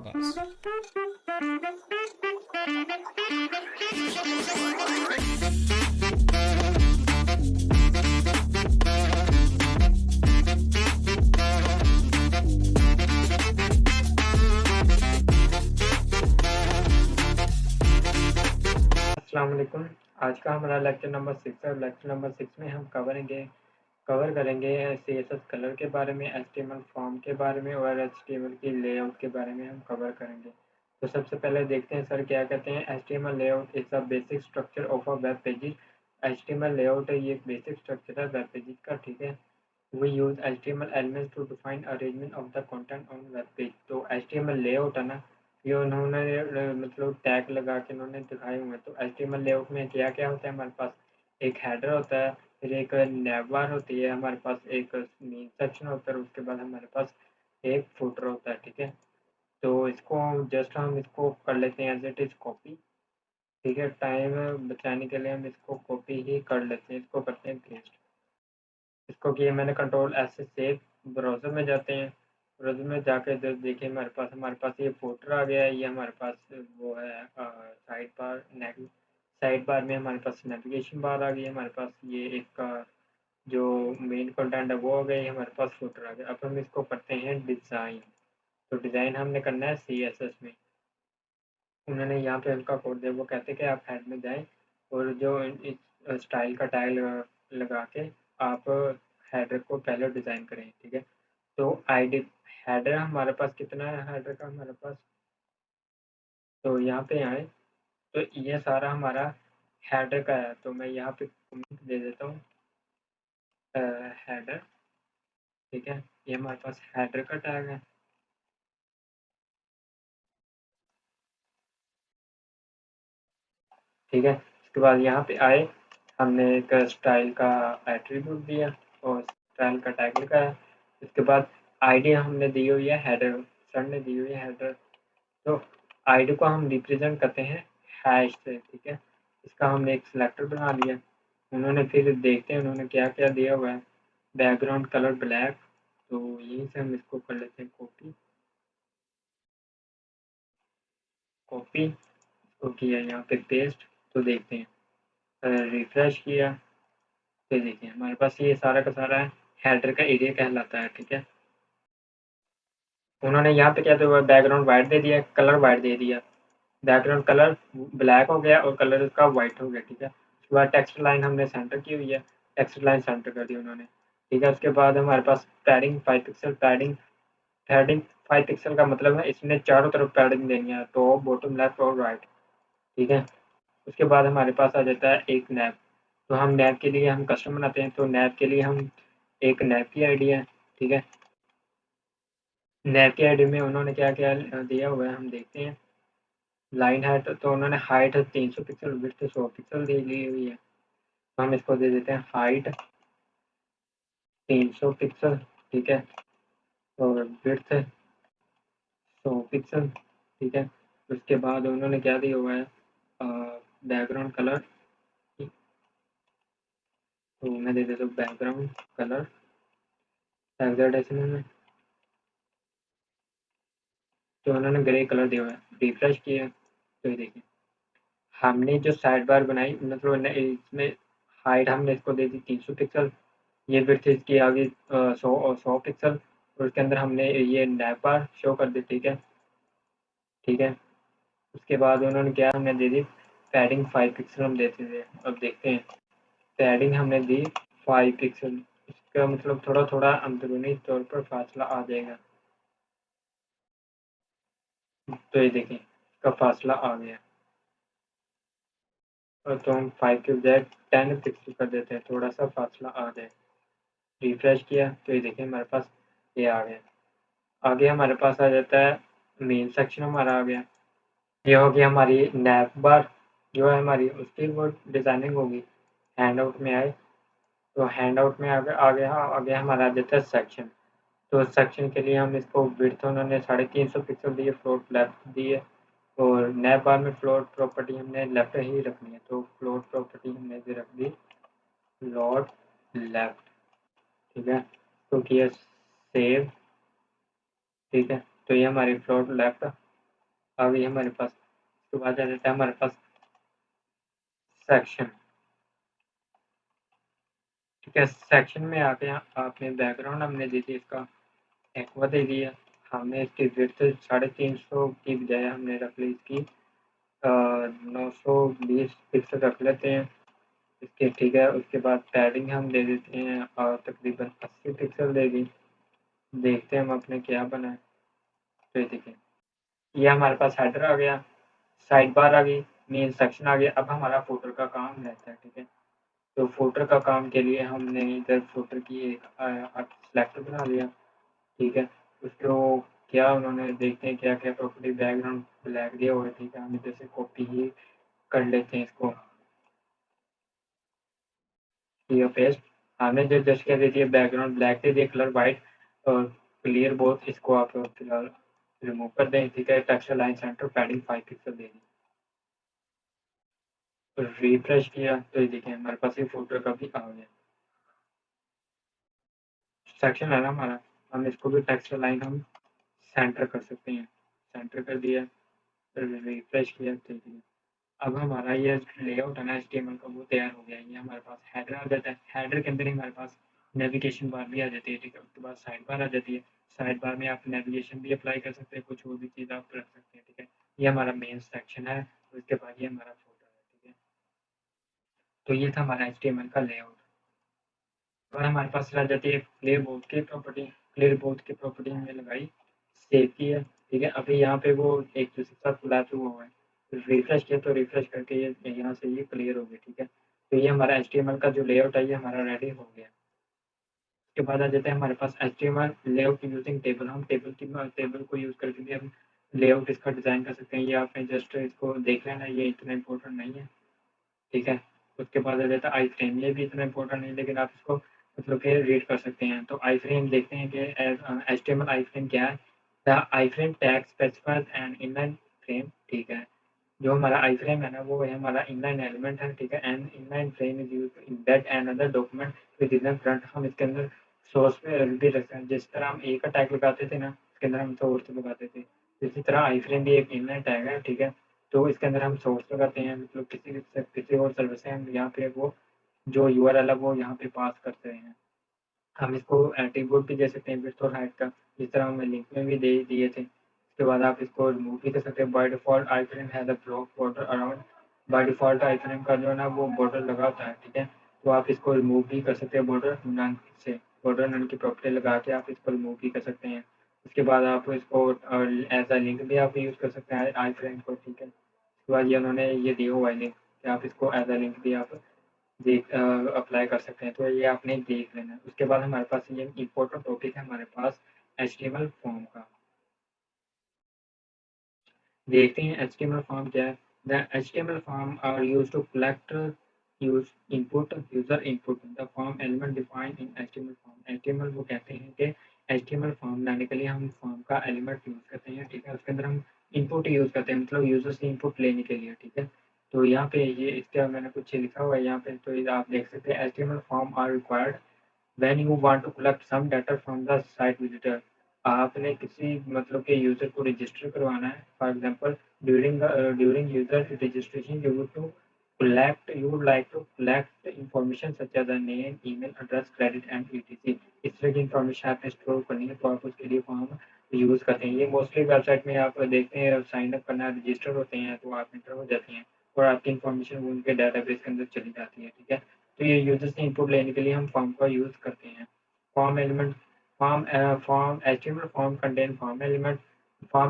आगाज। अस्सलाम वालेकुम। आज का हमारा लेक्चर नंबर 6 है। लेक्चर नंबर 6 में हम कवर करेंगे CSS कलर के बारे में, HTML फॉर्म के बारे में और HTML की लेआउट के बारे में हम कवर करेंगे। तो सबसे पहले देखते हैं सर क्या कहते हैं। HTML layout is a basic structure of a web pages. HTML layout है, ये एक बेसिक स्ट्रक्चर है वेब पेजेस का, ठीक है। We use HTML elements to define arrangement of the content on web page. तो HTML लेआउट है ना, ये उन्होंने मतलब टैग लगा के उन्होंने दिखाए हुए हैं। तो HTML लेआउट में क्या क्या होता है, हमारे पास एक हेडर होता है, फिर एक नेवबार होती है, हमारे पास एक मेन सेक्शन होता है, उसके बाद हमारे पास एक फुटर होता है, ठीक है। तो इसको जस्ट हम इसको कर लेते हैं एज इट इज कॉपी, ठीक है। टाइम बचाने के लिए हम इसको कॉपी ही कर लेते हैं, इसको करते हैं पेस्ट। इसको किया मैंने कंट्रोल एस से सेव। ब्राउज़र में जाते हैं, ब्राउज़र में जाकर देखिए हमारे पास ये फुटर आ गया है। ये हमारे पास वो है साइड बार में हमारे पास नेविगेशन बार आ गई है। हमारे पास ये एक जो मेन कंटेंट है वो आ गई, हमारे पास फुटर आ गया। अब हम इसको करते हैं डिज़ाइन। तो डिज़ाइन हमने करना है CSS में। उन्होंने यहाँ पे उनका कोड दिया, वो कहते हैं कि आप हेड में जाएं और जो इस स्टाइल का टैग लगा के आप हेडर को पहले डिज़ाइन करें, ठीक है। तो आईडी हेडर हमारे पास कितना है, हेडर का हमारे पास, तो यहाँ पे आए तो ये सारा हमारा हेडर का है। तो मैं यहाँ पे कमेंट दे देता हूँ हेडर, ठीक है। ये हमारे पास हेडर का टैग है, ठीक है। उसके बाद यहाँ पे आए, हमने एक स्टाइल का एट्रीब्यूट दिया और स्टाइल का टैग लगाया। इसके बाद आईडी हमने दी हुई है हेडर, सर ने दी हुई है हेडर। तो आईडी को हम रिप्रेजेंट करते हैं हैश से, ठीक है। इसका हमने एक सिलेक्टर बना लिया। उन्होंने फिर देखते हैं उन्होंने क्या क्या दिया हुआ है। बैकग्राउंड कलर ब्लैक, तो यहीं से हम इसको कर लेते हैं कॉपी। कॉपी इसको किया यहाँ पे पेस्ट। तो देखते हैं रिफ्रेश किया तो देखिए हमारे पास ये सारा का सारा हेडर का एरिया कहलाता है, ठीक है। उन्होंने यहाँ पे क्या दिया, बैकग्राउंड वाइट दे दिया, कलर वाइट दे दिया। बैकग्राउंड कलर ब्लैक हो गया और कलर उसका वाइट हो गया, ठीक है। उसके बाद टेक्स्ट लाइन हमने सेंटर की हुई है, टेक्स्ट लाइन सेंटर कर दी उन्होंने, ठीक है। उसके बाद हमारे पास पैडिंग 5 पिक्सल, पैडिंग 5 पिक्सल का मतलब है इसमें चारों तरफ पैडिंग देनी है, तो बॉटम लेफ्ट और राइट, ठीक है। उसके बाद हमारे पास आ जाता है एक नैप। तो हम नैप के लिए हम कस्टम बनाते हैं, तो नैप के लिए हम एक नैप की आईडी है, ठीक है। नैप की आईडी में उन्होंने क्या क्या दिया हुआ है हम देखते हैं। लाइन हाइट, तो उन्होंने हाइट 300 पिक्सल, विड्थ 100 पिक्सल दी हुई है। तो हम इसको दे देते हैं हाइट 300 पिक्सल, ठीक है, और विड्थ 100 पिक्सल, ठीक है। उसके बाद उन्होंने क्या दिया हुआ है, बैकग्राउंड कलर, तो मैं दे देता हूँ बैकग्राउंड कलर हेक्साडेसिमल में। तो उन्होंने ग्रे कलर दिया हुआ है। रिफ्रेश किया तो ये देखिए हमने जो साइड बार बनाई, मतलब इसमें हाइट हमने इसको दे दी 300 पिक्सल, ये विड्थ इसकी आ गई 100 पिक्सल, और उसके अंदर हमने ये नैप बार शो कर दी, ठीक है, ठीक है। उसके बाद उन्होंने क्या हमने दे दी पैडिंग 5 पिक्सल हम देते थे। अब देखते हैं पैडिंग हमने दी 5 पिक्सल, इसका मतलब थोड़ा थोड़ा अंदरूनी तौर पर फासला आ जाएगा। तो ये देखें इसका फासला आ गया, और तो हम 5 के बजाय 10 पिक्सल कर देते हैं, थोड़ा सा फासला आ जाए। रिफ्रेश किया तो ये देखें हमारे पास ये आ गया। आगे हमारे पास आ जाता है मेन सेक्शन हमारा आ गया। ये होगी हमारी नैप बार जो है हमारी, उसकी वो डिज़ाइनिंग होगी। हैंड आउट में आए तो हैंड आउट में आगे हमारा आ जाता है सेक्शन। तो सेक्शन के लिए हम इसको विड्थ उन्होंने 350 पिक्सल दी है, फ्लोट लेफ्ट दी है, और नैप बार में फ्लोट प्रॉपर्टी हमने लेफ्ट ही रखनी है। तो फ्लोट प्रॉपर्टी हमने रख दी फ्लोट लेफ्ट, ठीक है। तो किया सेव, ठीक है। तो ये हमारी फ्लोट लेफ्ट अभी हमारे पास उसके बाद आ जाता है हमारे पास सेक्शन। ठीक है, सेक्शन में आके आपने बैकग्राउंड हमने दी थी, इसका एक्वा दे दिया। हमने इसकी विड्थ 350 की बजाय हमने रख ली इसकी 920 पिक्सल रख लेते हैं इसके। ठीक है, उसके बाद पैडिंग हम दे देते हैं और तकरीबन 80 पिक्सल दे दी। देखते हैं हम अपने क्या बना है। तो ये देखिए, ये हमारे पास हेडर आ गया, साइड बार आ गई, मेन सेक्शन आ गया। अब हमारा फुटर का काम रहता है। ठीक है, तो फुटर का काम के लिए हमने इधर फुटर की एक सेलेक्टर बना लिया। ठीक है, उसको क्या उन्होंने देखते हैं क्या क्या प्रॉपर्टी, बैकग्राउंड ब्लैक दिया हुआ है। ठीक है, हम इधर से कॉपी ही कर लेते हैं इसको, ये पेस्ट। हमने जो जस्ट क्या दे दिया, बैकग्राउंड ब्लैक दे दिया, कलर वाइट और क्लियर बोथ, इसको आप फिलहाल रिमूव कर दें। ठीक है, texture line centre padding 5 pixel दे दी, तो रिफ्रेश किया तो ये देखिए हमारे पास ये फोल्डर का भी आ गया। सेक्शन है ना हमारा, हम इसको भी टेक्सचर लाइन हम सेंटर कर सकते हैं। सेंटर कर दिया, रिफ्रेश किया तो ये देखिए अब हमारा ये लेआउट है ना एचटीएमएल का, वो तैयार हो गया है। ये हमारे पास हेडर आ जाता है, हेडर के अंदर ही हमारे पास नेविगेशन बार भी आ जाती है। ठीक है, उसके बाद साइड बार आ जाती है। साइड बार में आप नेविगेशन भी अप्लाई कर सकते हैं, कुछ और भी चीज़ आप रख सकते हैं। ठीक है, ये हमारा मेन सेक्शन है, उसके बाद ये हमारा फोल्डर है। ठीक है, तो ये था हमारा एचटीएमएल का लेआउट। और हमारे पास रह जाती है क्लियर बोर्ड की प्रॉपर्टी। क्लियर बोर्ड की प्रॉपर्टी हमने लगाई, सेव की है। ठीक है, अभी यहाँ पे वो एक दूसरे के साथ कोलैप्स हुआ है, रिफ्रेश किया तो रिफ्रेश करके ये यहाँ से ये क्लियर हो गया। ठीक है, तो ये हमारा एचटीएमएल का जो लेआउट है ये हमारा रेडी हो गया। उसके बाद आ जाता है हमारे पास एचटीएमएल लेआउट यूजिंग टेबल। हम टेबल को यूज़ करके भी हम लेआउट इसका डिज़ाइन कर सकते हैं। ये आपने जस्ट इसको देख लेना, ये इतना इंपॉर्टेंट नहीं है। ठीक है, उसके बाद आ जाता है आई फ्रेम। ये भी इतना इंपॉर्टेंट नहीं, लेकिन आप इसको मतलब कि रीड कर सकते हैं। तो आई फ्रेम देखते हैं कि H T M L I frame क्या है। The I frame tag specifies an inline frame. ठीक है, जो हमारा आई फ्रेम है ना वो है हमारा इनलाइन एलिमेंट है। ठीक है, and inline frame is use in that and other document with in front. हम इसके अंदर सोर्स पे भी रखते हैं, जिस तरह हम ए का टैग लगाते थे ना, इसके अंदर हम सोर्स लगाते थे, इसी तरह आई फ्रेम भी एक इनलाइन टैग है। ठीक है, तो इसके अंदर हम सोर्स लगाते हैं, मतलब किसी और सर्वर से हम यहाँ पे वो जो यूआरएल है वो यहाँ पे पास करते हैं। हम इसको एट्रीब्यूट भी दे सकते हैं विड्थ और हाइट का, जिस तरह हमें लिंक में भी दे दिए थे। उसके बाद आप इसको रिमूव भी कर सकते हैं। By default I frame has a block border around. By default I frame का जो है ना वो बॉर्डर लगा होता है। ठीक है, तो आप इसको रिमूव भी कर सकते हैं बॉर्डर नन से। बॉर्डर नन की प्रॉपर्टी लगा के आप इसको रिमूव भी कर सकते हैं। उसके बाद आप इसको एज अ लिंक भी आप यूज़ कर सकते हैं आई फ्रेम को। ठीक है, उसके बाद ये उन्होंने ये दिया हुआ है लिंक कि आप इसको एज अ लिंक भी आप देख अप्लाई कर सकते हैं। तो ये आपने देख लेना है। उसके बाद हमारे पास ये इम्पोर्टेंट टॉपिक है हमारे पास एचटीएमएल फॉर्म का। देखते हैं एचटीएमएल फॉर्म क्या है। The HTML form are used to collect use input user input the form element defined in HTML form. HTML वो कहते हैं कि एचटीएमएल फॉर्म लाने के लिए हम फॉर्म का एलिमेंट यूज करते हैं। ठीक है, उसके अंदर हम इनपुट यूज करते हैं, मतलब यूजर से इनपुट लेने के लिए। ठीक है, तो यहाँ पे ये इसका मैंने कुछ लिखा हुआ है यहाँ पे, तो ये आप देख सकते हैं HTML form are required when you want to collect some data from the site visitor। आपने किसी मतलब के यूजर को रजिस्टर करवाना है। For example during user registration you would like to collect information such as a name, email address, credit and etc। इस तरह की इंफॉर्मेशन आपने स्टोर करनी है, तो आप उसके लिए फॉर्म यूज करते हैं। ये मोस्टली वेबसाइट में आप देखते हैं साइन अप करना रजिस्टर होते हैं तो आप इंटर हो जाती हैं और आपकी इन्फॉर्मेशन उनके डाटाबेस के अंदर चली जाती है। ठीक है, तो ये यूजर से इनपुट लेने के लिए हम फॉर्म का यूज करते हैं। Form element form HTML form contain form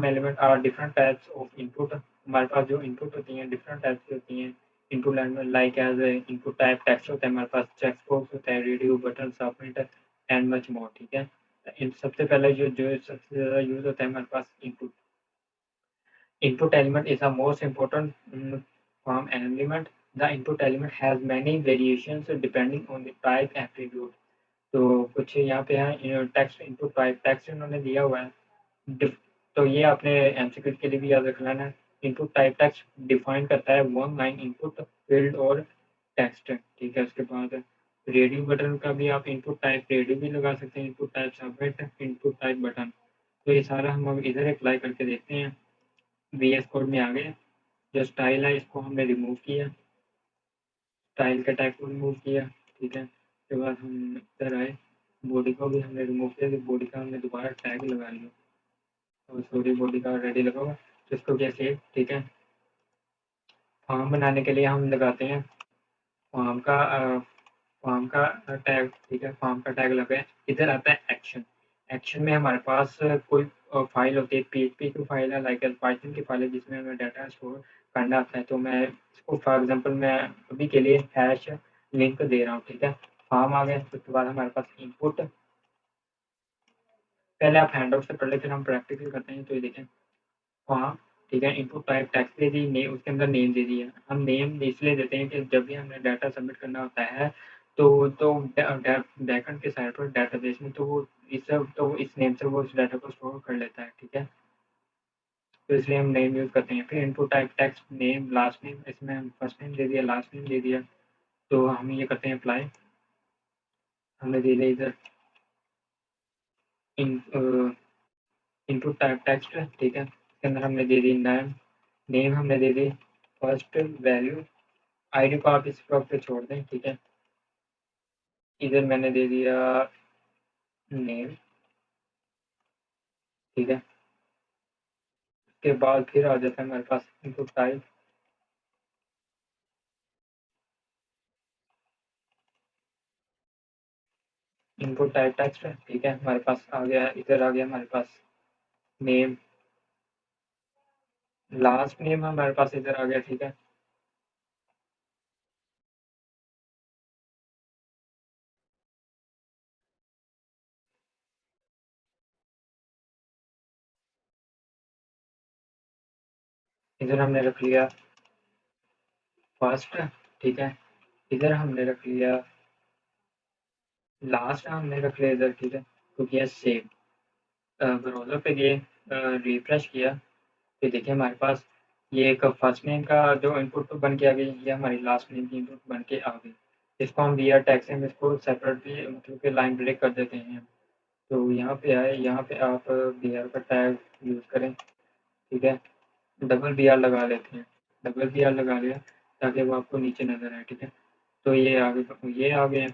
element are different types of input. हमारे पास जो इनपुट होती हैं डिफरेंट टाइप्स की होती हैं। Input like as input type text होता है, हमारे पास चेक बॉक्स होता है, radio button, submit and much more. ठीक है, इन सबसे पहले जो जो सबसे ज़्यादा यूज होता है हमारे पास input. Input element is the most important form element. The input element has many variations depending on the type attribute। तो कुछ यहाँ पे है टेक्स्ट इनपुट टाइप, टेक्स्ट इन्होंने दिया हुआ है। तो ये आपने एमसीक्यू के लिए भी याद रख लेना है। इनपुट टाइप टेक्स्ट डिफाइन करता है वन लाइन इनपुट फील्ड और टेक्स्ट। ठीक है, उसके बाद रेडियो बटन का भी आप इनपुट टाइप रेडियो भी लगा सकते हैं, input type submit, input type button. तो ये सारा हम अब इधर अप्लाई करके देखते हैं। VS कोड में आ गए। जो स्टाइल है इसको हमने रिमूव किया, स्टाइल के टैग को रिमूव किया, ठीक है। उसके बाद हम इधर आए, बॉडी को भी हमने रिमूव किया, तो बॉडी का हमने दोबारा टैग लगा लिया, और सॉरी बॉडी का ऑलरेडी लगा हुआ, तो इसको क्या सेव, ठीक है। फॉर्म बनाने के लिए हम लगाते हैं फॉर्म का फॉर्म का टैग, ठीक है। फॉर्म का टैग लगे, इधर आता है एक्शन। एक्शन में हमारे पास कोई फाइल होती है, PHP की फाइल है, लाइक पाइथन की फाइल है, जिसमें हमें डाटा स्टोर करना होता है। तो मैं इसको फॉर एग्जांपल मैं अभी के लिए हैश लिंक दे रहा हूँ, ठीक है। फॉर्म आ गया, उसके बाद हमारे पास इनपुट, पहले आप हैंडआउट से पढ़ ले, फिर हम प्रैक्टिकल करते हैं। तो ये देखें फॉर्म, ठीक है। इनपुट टाइप टेक्स्ट दे दी, नेम उसके अंदर नेम दे दिया। हम नेम इसलिए देते हैं कि जब भी हमें डाटा सबमिट करना होता है तो बैकएंड के साइड पर डेटाबेस में, तो इस नेम से वो उस डाटा को स्टोर कर लेता है, ठीक है। तो इसलिए हम नेम यूज़ करते हैं। फिर input type text name last name, इसमें हम फर्स्ट नेम दे दिया, लास्ट नेम दे दिया। तो हम ये करते हैं अप्लाई, हमने दे दिया इधर इन इनपुट टाइप टेक्स्ट, ठीक है। इसके अंदर हमने दे दी नेम, नेम हमने दे दी फर्स्ट वैल्यू, आईडी को आप इस वक्त पे छोड़ दें, ठीक है। इधर मैंने दे दिया नेम, ठीक है। उसके बाद फिर आ जाता है हमारे पास input type, input type text है, ठीक है। हमारे पास आ गया, इधर आ गया हमारे पास नेम, लास्ट नेम हमारे पास इधर आ गया, ठीक है। इधर हमने रख लिया फर्स्ट, ठीक है। इधर हमने रख लिया लास्ट, हमने रख लिया इधर, ठीक है। तो किया सेव, ब्राउज़र पे गए, रिफ्रेश किया, तो देखिए हमारे पास ये एक फर्स्ट नेम का जो इनपुट बन के आ गई, ये हमारी लास्ट नेम की इनपुट बन के आ गई। इसको हम वी आर टैग से हम इसको सेपरेटली मतलब कि लाइन ब्रेक कर देते हैं। तो यहाँ पे आए, यहाँ पे आप वी आर का टैग यूज़ करें, ठीक है। डबल वी आर लगा लेते हैं, डबल वी आर लगा लिया ताकि वो आपको नीचे नज़र आए, ठीक है। तो ये आ गए।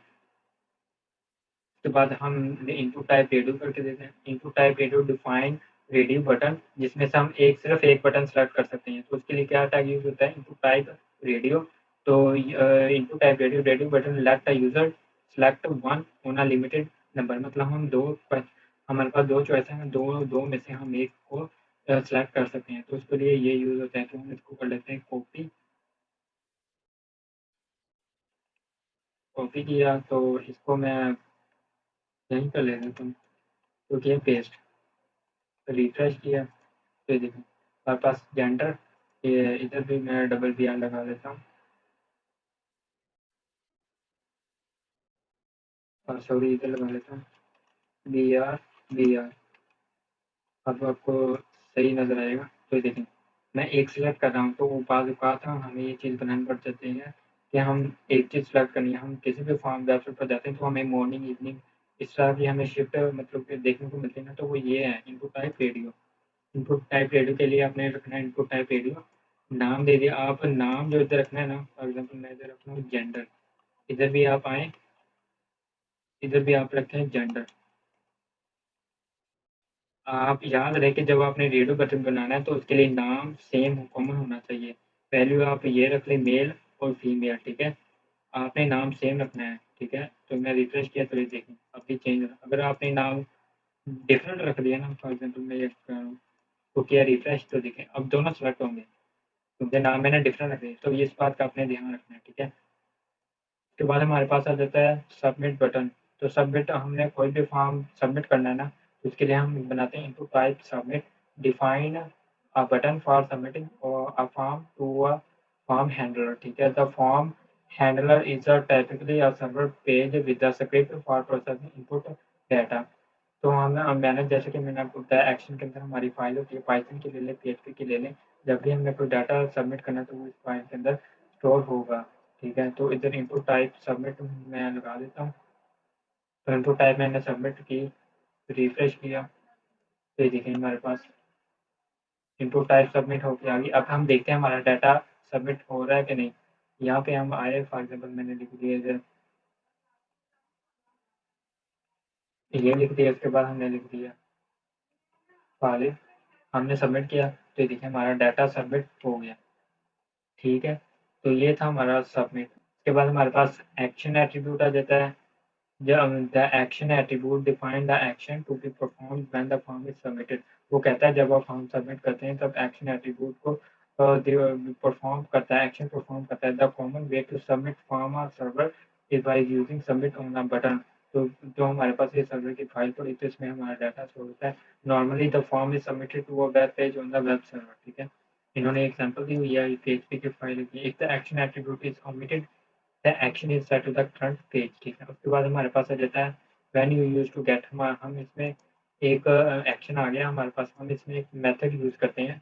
उसके बाद हम इनपुट टाइप रेडियो करके देते हैं, input type radio define radio button, जिसमें से हम सिर्फ एक बटन सेलेक्ट कर सकते हैं। तो उसके लिए क्या टैग यूज होता है, इनपुट टाइप रेडियो। तो input type radio radio button let the user select one on a limited number, मतलब हम हमारे पास दो चॉइस है, दो दो में से हम एक को सेलेक्ट कर सकते हैं। तो उसके लिए ये यूज होता है। तो हम इसको कर लेते हैं कॉपी, कॉपी किया तो इसको मैं यहीं कर लेता हूँ, तो किया पेस्ट, रिफ्रेश किया, तो देखो हमारे पास जेंडर, ये इधर भी मैं डबल बी आर लगा देता हूँ, और सॉरी इधर लगा लेता हूँ बी आर, अब आपको सही नज़र आएगा। तो देखें मैं एक सिलेक्ट कर रहा हूँ, तो वो बाज़ औक़ात हमें ये चीज़ बनानी पड़ जाती है कि हम एक चीज़ सेलेक्ट करनी है। हम किसी भी फॉर्म वेबसाइट पर जाते हैं तो हमें मॉर्निंग इवनिंग इस तरह की हमें शिफ्ट मतलब कि देखने को मिलती है ना। तो वो ये है input type radio. Input type radio के लिए आपने रखना है इनपुट टाइप रेडियो, नाम दे दिया। आप नाम जो इधर रखना है ना, फॉर एग्जांपल मैं इधर रख रहा हूँ जेंडर, इधर भी आप आए, इधर भी आप रखें जेंडर। आप याद रहे कि जब आपने रेडियो बटन बनाना है तो उसके लिए नाम सेम कॉमन होना चाहिए। वैल्यू आप ये रख लें मेल और फीमेल, ठीक है। आपने नाम सेम रखना है, ठीक है। तो मैं रिफ्रेश किया तो ये देखें अभी चेंज, अगर आपने नाम डिफरेंट रख दिया ना, फॉर एग्जांपल मैं ये कर रहा हूँ, तो किया रिफ्रेश, तो देखें अब दोनों सेलेक्ट होंगे क्योंकि नाम मैंने डिफरेंट रख दिया। तो ये इस बात का आपने ध्यान रखना है, ठीक है। उसके बाद हमारे पास आ जाता है सबमिट बटन। तो सबमिट, हमने कोई भी फॉर्म सबमिट करना है ना, तो उसके लिए हम बनाते हैं input type submit, define a button for submitting a form to a form handler, ठीक है। The form handler is a typically a server page with the script for processing input data. तो मैंने जैसे कि मैंने आपको बताया एक्शन के अंदर हमारी फाइल होती है, पाइथन की ले लें, PHP की ले लें। जब भी हमने कोई डाटा सबमिट करना है तो वो इस फाइल के अंदर स्टोर होगा, ठीक है। तो इधर इनपुट टाइप सबमिट मैं लगा देता हूँ। तो इनपुट टाइप मैंने सबमिट की, रिफ्रेश किया, तो ये देखिए हमारे पास इनपुट टाइप सबमिट होके आ गई। अब हम देखते हैं हमारा डाटा सबमिट हो रहा है कि नहीं। यहाँ पे हम आए, फॉर एग्जाम्पल मैंने लिख दिया इधर, ये लिख दिया, उसके बाद हमने लिख दिया फाइल, हमने सबमिट किया, तो ये देखिए हमारा डाटा सबमिट हो गया। ठीक है, तो ये था हमारा सबमिट। उसके बाद हमारे पास एक्शन एट्रीब्यूट आ जाता है। जब the action attribute define the action to be performed when the form is submitted. वो कहता है जब आप फॉर्म सबमिट करते हैं तब एक्शन एट्रीब्यूट को परफॉर्म करता है, एक्शन परफॉर्म करता है। The common way to submit form और server is by using submit on a button. तो जो हमारे पास ये सर्वर की फाइल पड़ी तो इसमें हमारा डाटा स्टोर होता है। Normally the form is submitted to a web page on the web server. ठीक है, इन्होंने एग्जांपल दी हुई है PHP की फाइल की। If the action attribute is omitted the action is set to the front page. ठीक है, उसके बाद हमारे पास आ जाता है when you use to get. हम इसमें एक एक्शन आ गया हमारे पास, हम इसमें एक मेथड यूज करते हैं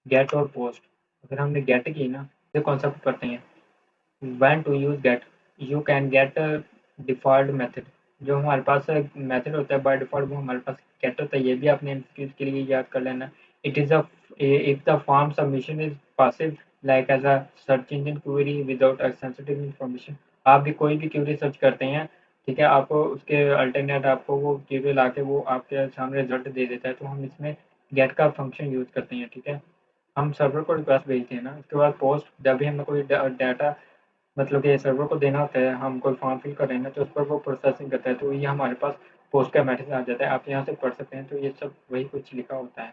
गेट और पोस्ट। अगर हमने गेट की ना, ये कॉन्सेप्ट करते हैं when to use get, you can get default method. जो हमारे पास मेथड होता है बाय डिफॉल्ट वो हमारे पास गेट होता है। ये भी आपने एमसीक्यूज के लिए याद कर लेना। It is a if the form submission is passive like as a search engine query without a sensitive information. आप भी कोई भी क्वेरी सर्च करते हैं, ठीक है, आपको उसके अल्टरनेट आपको वो क्वेरी ला के वो आपके सामने रिजल्ट दे देता है, तो हम इसमें गेट का फंक्शन यूज करते हैं। ठीक है, हम सर्वर को रिक्वेस्ट भेजते हैं ना, उसके बाद पोस्ट जब भी हमें कोई डाटा मतलब कि सर्वर को देना होता है, हम कोई फॉर्म फिल कर रहे हैं ना, तो उस पर वो प्रोसेसिंग करता है, तो ये हमारे पास पोस्ट का मैसेज आ जाता है। आप यहाँ से पढ़ सकते हैं, तो ये सब वही कुछ लिखा होता है।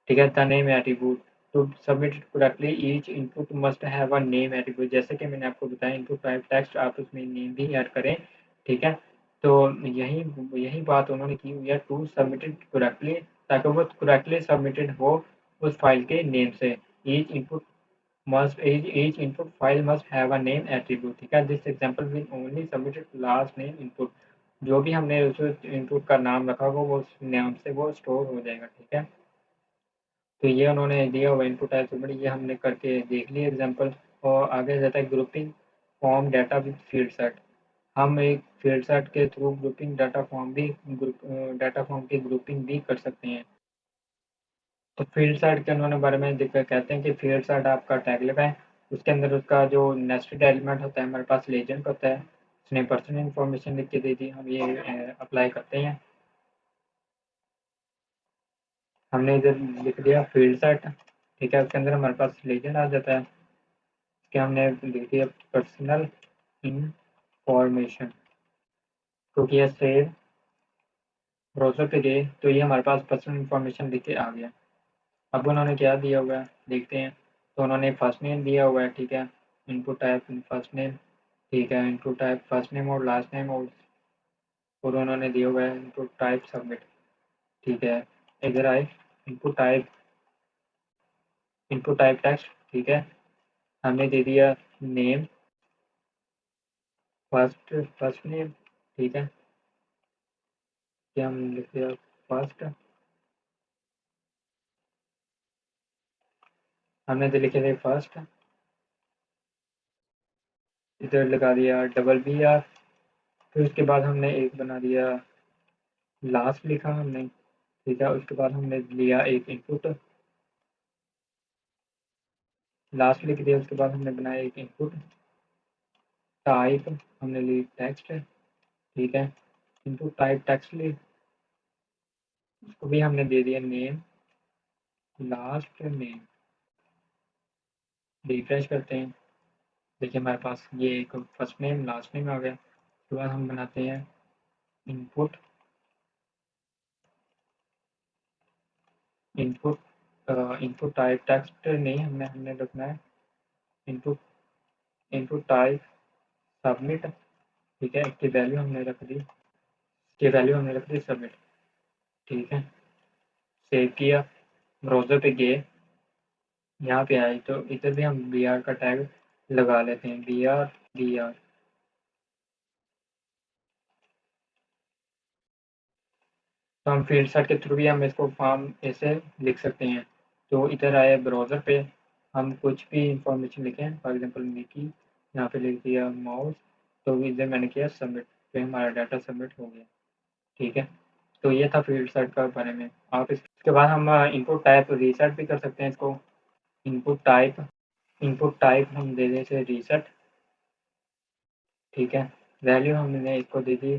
ठीक है, the name attribute to submit correctly each input must have a name attribute. जैसे कि मैंने आपको बताया इनपुट टाइप टेक्स्ट, आप उसमें नेम भी ऐड करें। ठीक है, तो यही यही बात उन्होंने की हुई है टू सबमिटेड करेक्टली, ताकि वो करेक्टली सबमिटेड हो उस फाइल के नेम से। Each input each input file must have a name attribute। ठीक है, this example will only submitted last name input. जो भी हमने उस इनपुट का नाम रखा होगा वो उस नाम से वो स्टोर हो जाएगा। ठीक है, तो ये उन्होंने दिया हुआ इनपुट है, तो बड़ी ये हमने करके देख लिया एग्जांपल। और आगे जाता है grouping form data with field set. हम एक फील्ड सेट के थ्रू ग्रुपिंग डाटा फॉर्म भी डाटा फॉर्म की ग्रुपिंग भी कर सकते हैं। तो फील्ड सेट के उन्होंने बारे में कहते हैं कि फील्ड सेट आपका टैग लगाएं, उसके अंदर उसका जो नेस्टेड एलिमेंट होता है, हमारे पास लेजेंड होता है, उसने पर्सनल इन्फॉर्मेशन लिख के दे दी, हम ये अप्लाई करते हैं। हमने इधर लिख दिया फील्ड सेट। ठीक है, उसके अंदर हमारे पास लेजेंड आ जाता है, इसके हमने लिख दिया पर्सनल इंफॉर्मेशन। तो किया सेव, ब्राउज़र पे गए तो ये हमारे पास पर्सनल इन्फॉर्मेशन लिख के आ गया। अब उन्होंने क्या दिया हुआ है देखते हैं। तो उन्होंने फर्स्ट नेम दिया हुआ है। ठीक है, इनपुट टाइप फर्स्ट नेम। ठीक है, इनपुट टाइप फर्स्ट नेम और लास्ट नेम, और उन्होंने दिया हुआ है इनपुट टाइप सबमिट। ठीक है, इधर आए, इनपुट टाइप टेक्स्ट। ठीक है, हमने दे दिया नेम, फर्स्ट नेम। ठीक है, क्या हम लिख दिया फर्स्ट, हमने तो लिखे थे फर्स्ट, इधर लगा दिया BBR। फिर उसके बाद हमने एक बना दिया लास्ट लिखा हमने। ठीक है, उसके बाद हमने लिया एक इनपुट, लास्ट लिख दिया, उसके बाद हमने बनाया एक इनपुट टाइप, हमने ली टेक्स्ट। ठीक है, इनपुट टाइप टेक्स्ट ली, उसको भी हमने दे दिया नेम, लास्ट नेम। रिफ्रेश करते हैं, देखिए हमारे पास ये एक फर्स्ट नेम लास्ट नेम आ गया। उसके बाद हम बनाते हैं input input input type text नहीं, हमने हमने रखना है इनपुट इनपुट टाइप सबमिट। ठीक है, इसकी वैल्यू हमने रख दी, इसकी वैल्यू हमने रख दी सबमिट। ठीक है, सेव किया, ब्राउज़र पे गए, यहाँ पे आए तो इधर भी हम BR का टैग लगा लेते हैं, BR। तो हम फील्ड सेट के थ्रू भी हम इसको फॉर्म ऐसे लिख सकते हैं। तो इधर आए ब्राउज़र पे, हम कुछ भी इंफॉर्मेशन लिखें, फॉर एग्जांपल मिकी, यहाँ पे लिख दिया माउस, तो इधर मैंने किया सबमिट, तो हमारा डाटा सबमिट हो गया। ठीक है, तो ये था फील्ड सेट का बारे में। आप इसके बाद हम इनपुट टाइप रीसेट भी कर सकते हैं इसको। इनपुट टाइप हम दे दें इसे रीसेट, ठीक है। वैल्यू हमने इसको दे दी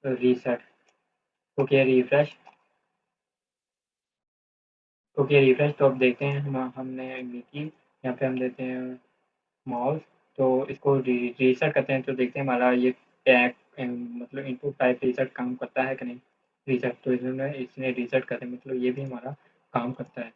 reset. Okay refresh, okay refresh. तो अब देखते हैं हमने की यहाँ पे हम देते हैं माउस, तो इसको रीसेट करते हैं। तो देखते हैं हमारा ये टैग मतलब इनपुट टाइप रीसेट काम करता है कि नहीं। रीसेट तो इसने रीसेट करते मतलब ये भी हमारा काम करता है,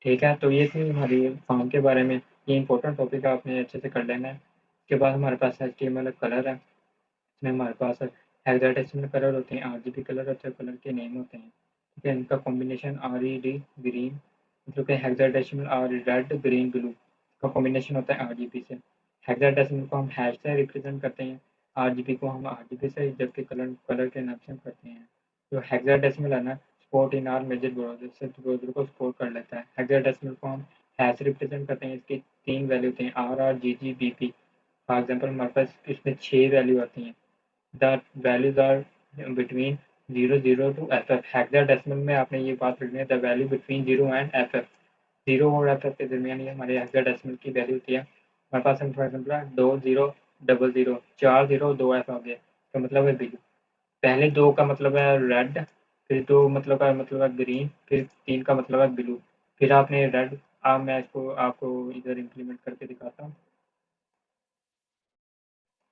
ठीक है। तो ये थी हमारी फॉर्म के बारे में। ये इंपॉर्टेंट टॉपिक आपने अच्छे से कर लेना है। उसके बाद हमारे पास HTML कलर है। इसमें हमारे पास हेक्साडेसिमल कलर होते हैं, RGB कलर होते हैं, कलर के नेम होते हैं, ठीक है। इनका कॉम्बिनेशन RED ग्रीन, मतलब कि हेक्साडेसिमल और रेड ग्रीन ब्लू का कॉम्बिनेशन होता है RGB से। हेक्साडेसिमल को हम हैश से रिप्रेजेंट करते हैं, RGB को हम RGB से, जबकि कलर कलर के नाम से हम करते हैं। तो हेक्साडेसिमल है ना, support in are major browser से ब्राउज़र को सपोर्ट कर लेता है। हेक्साडेसिमल को हम हैश रिप्रेजेंट करते हैं, इसकी 3 वैल्यू होती हैं RR GG BP। For example हमारे पास इसमें 6 वैल्यू आती हैं। The values are between 0 to FF। Hexadecimal में आपने ये बात रखनी है, the value between 0 and FF। 0 और FF के दरमियान ये हमारे हेक्साडेसिमल की वैल्यू होती है। हमारे पास फॉर एग्जांपल 2000 4 0 2 F आ गया, इसका मतलब है बिग। पहले 2 का मतलब है रेड, फिर 2 मतलब है ग्रीन, फिर 3 का मतलब है ब्लू, फिर आपने रेड। अब मैं इसको आपको इधर इम्प्लीमेंट करके दिखाता हूँ।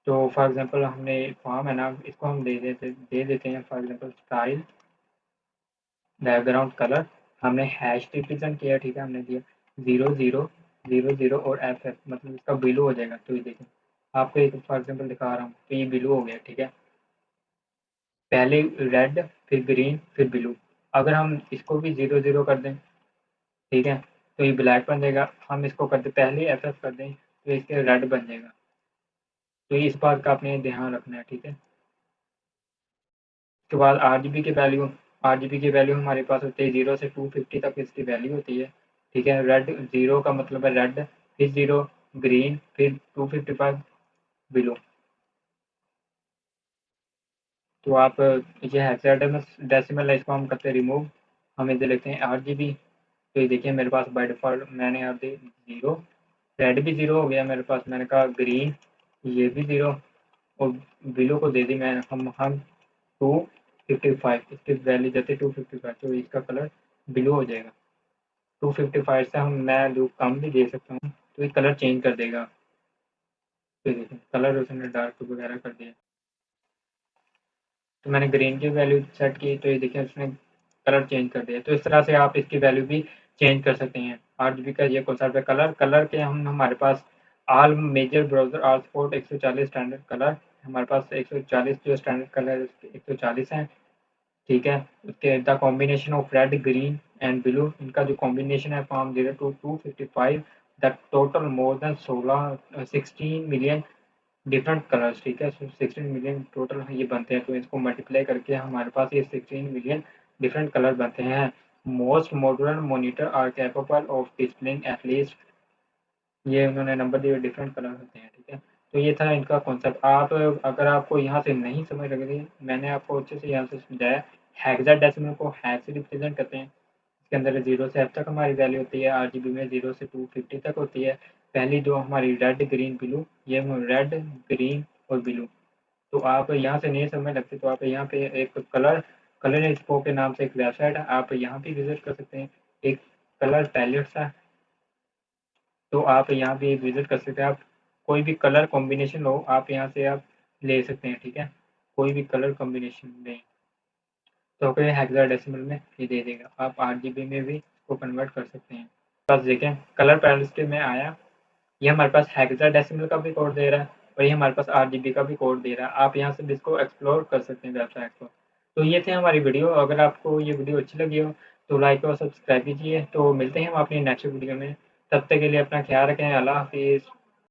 तो फॉर एग्जांपल हमने फॉर्म है ना, इसको हम दे देते हैं for example style background colour. हमने हैश रिप्रेजेंट किया, ठीक है। हमने दिया 0000 और FF, मतलब इसका बिलू हो जाएगा। तो ये देखिए आपको एक फॉर एग्जांपल दिखा रहा हूँ, तो ये बिलू हो गया, ठीक है। पहले रेड, फिर ग्रीन, फिर ब्लू। अगर हम इसको भी 00 कर दें, ठीक है, तो ये ब्लैक बन जाएगा। हम इसको कर दें पहले FF कर दें, तो इसके रेड बन जाएगा। तो इस बात का आपने ध्यान रखना है, ठीक है। उसके बाद आरजीबी की वैल्यू हमारे पास होती है 0 से 250 तक इसकी वैल्यू होती है, ठीक है। रेड 0 का मतलब है रेड, फिर 0 ग्रीन, फिर 255 बिलो। तो आप ये हेक्साडेसिमल है, इसको हम करते हैं रिमूव। हम इधर लेते हैं RGB। तो ये देखिए मेरे पास बाय डिफ़ॉल्ट मैंने यहाँ पे 0, रेड भी 0 हो गया मेरे पास। मैंने कहा ग्रीन, ये भी 0, और बिलो को दे दी मैं हम 255, इसकी वैल्यू देते 255, तो इसका कलर ब्लू हो जाएगा। 255 से मैं लूप कम भी दे सकता हूँ, तो ये कलर चेंज कर देगा। तो देखिए कलर उसने डार्क वगैरह कर दिया। तो मैंने ग्रीन की वैल्यू सेट की, तो ये देखिए उसने कलर चेंज कर दिया। तो इस तरह से आप इसकी वैल्यू भी चेंज कर सकते हैं। RGB का ये कॉन्सेप्ट है। कलर के हम हमारे पास all major browser all support 140 standard colour. हमारे पास 140 जो स्टैंडर्ड कलर है 140 हैं, ठीक है। उसके the combination of red green and blue, इनका जो कॉम्बिनेशन है from 0 to 255, the total more than 16 million different colours, ठीक है। 16 मिलियन टोटल ये बनते हैं। तो इसको मल्टीप्लाई करके हमारे पास ये 16 मिलियन डिफरेंट कलर बनते हैं। Most modern monitor are capable of displaying at least, ये उन्होंने नंबर दिए डिफरेंट कलर होते हैं, ठीक है। तो ये था इनका कॉन्सेप्ट। आप अगर आपको यहाँ से नहीं समझ लग रही, मैंने आपको अच्छे से यहाँ से समझाया। हेक्साडेसिमल को हैश से रिप्रेजेंट करते हैं। इसके अंदर 0 से F तक हमारी वैल्यू होती है। RGB में 0 से 250 तक होती है। पहली दो हमारी रेड ग्रीन ब्लू, ये रेड ग्रीन और ब्लू। तो आप यहाँ से नहीं समझ लगते, तो आप यहाँ पे एक कलर एक्सपो के नाम से एक वेबसाइट है, आप यहाँ पे विजिट कर सकते हैं। एक कलर पैलेट्स है, तो आप यहाँ पे विजिट कर सकते हैं। आप कोई भी कलर कॉम्बिनेशन हो, आप यहाँ से आप ले सकते हैं, ठीक है। कोई भी कलर कॉम्बिनेशन लें, तो आपको हेक्साडेसिमल में ये दे देगा। आप RGB में भी इसको कन्वर्ट कर सकते हैं। बस देखें कलर पैलेट के में आया, ये हमारे पास हेक्साडेसिमल का भी कोड दे रहा है, और ये हमारे पास RGB का भी कोड दे रहा है। आप यहाँ से भी इसको एक्सप्लोर कर सकते हैं वेबसाइट को। तो ये थे हमारी वीडियो। अगर आपको ये वीडियो अच्छी लगी हो तो लाइक और सब्सक्राइब कीजिए। तो मिलते हैं हम अपनी नेक्स्ट वीडियो में। तब तक के लिए अपना ख्याल रखें। अल्लाह हाफिज़।